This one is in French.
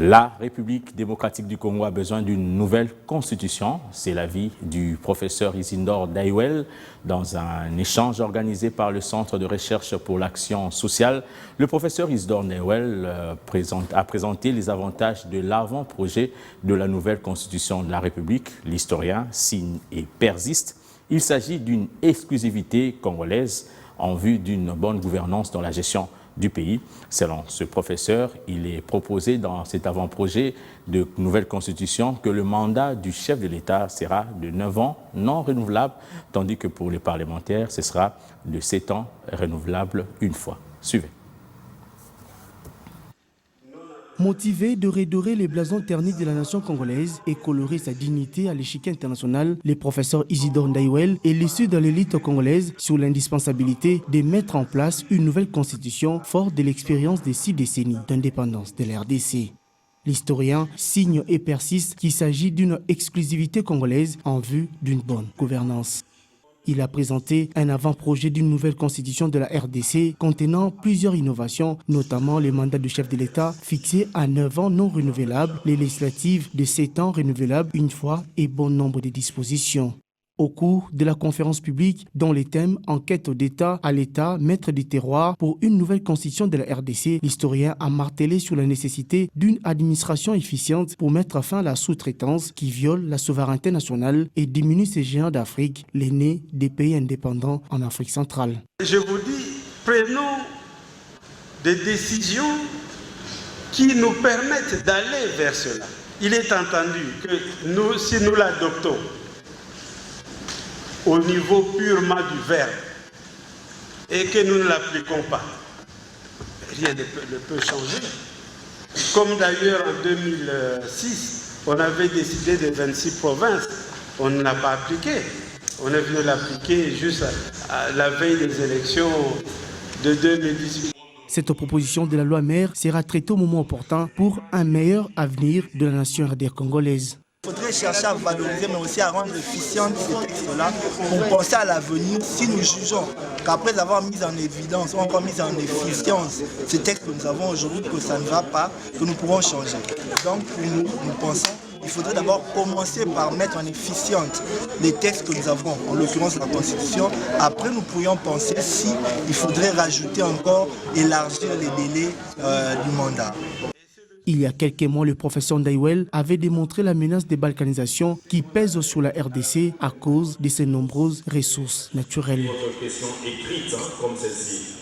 La République démocratique du Congo a besoin d'une nouvelle constitution. C'est l'avis du professeur Isidore Ndaiwel dans un échange organisé par le Centre de recherche pour l'action sociale. Le professeur Isidore Ndaiwel a présenté les avantages de l'avant-projet de la nouvelle constitution de la République. L'historien signe et persiste. Il s'agit d'une exclusivité congolaise en vue d'une bonne gouvernance dans la gestion du pays. Selon ce professeur, il est proposé dans cet avant-projet de nouvelle constitution que le mandat du chef de l'État sera de 9 ans non renouvelable, tandis que pour les parlementaires, ce sera de 7 ans renouvelable une fois. Suivez. Motivé de redorer les blasons ternis de la nation congolaise et colorer sa dignité à l'échiquier international, le professeur Isidore Ndaiwel est lissu dans l'élite congolaise sur l'indispensabilité de mettre en place une nouvelle constitution forte de l'expérience des 6 décennies d'indépendance de la RDC. L'historien signe et persiste qu'il s'agit d'une exclusivité congolaise en vue d'une bonne gouvernance. Il a présenté un avant-projet d'une nouvelle constitution de la RDC contenant plusieurs innovations, notamment les mandats du chef de l'État fixés à 9 ans non renouvelables, les législatives de 7 ans renouvelables une fois et bon nombre de dispositions. Au cours de la conférence publique, dont les thèmes enquête d'État à l'État, maître du terroir pour une nouvelle constitution de la RDC, l'historien a martelé sur la nécessité d'une administration efficiente pour mettre fin à la sous-traitance qui viole la souveraineté nationale et diminue ces géants d'Afrique, l'aîné des pays indépendants en Afrique centrale. Je vous dis, prenons des décisions qui nous permettent d'aller vers cela. Il est entendu que nous, si nous l'adoptons, au niveau purement du verbe, et que nous ne l'appliquons pas, rien ne peut changer. Comme d'ailleurs en 2006, on avait décidé de 26 provinces, on ne l'a pas appliqué. On est venu l'appliquer juste à la veille des élections de 2018. Cette proposition de la loi mère sera traitée au moment opportun pour un meilleur avenir de la nation RDR congolaise. Il faudrait chercher à valoriser, mais aussi à rendre efficients ces textes-là pour penser à l'avenir. Si nous jugeons qu'après avoir mis en évidence ou encore mis en efficience ces textes que nous avons aujourd'hui, que ça ne va pas, que nous pourrons changer. Donc pour nous, nous pensons qu'il faudrait d'abord commencer par mettre en efficience les textes que nous avons, en l'occurrence la Constitution. Après, nous pourrions penser si il faudrait rajouter encore, élargir les délais du mandat. Il y a quelques mois, le professeur Ndaiwel avait démontré la menace de balkanisation qui pèse sur la RDC à cause de ses nombreuses ressources naturelles.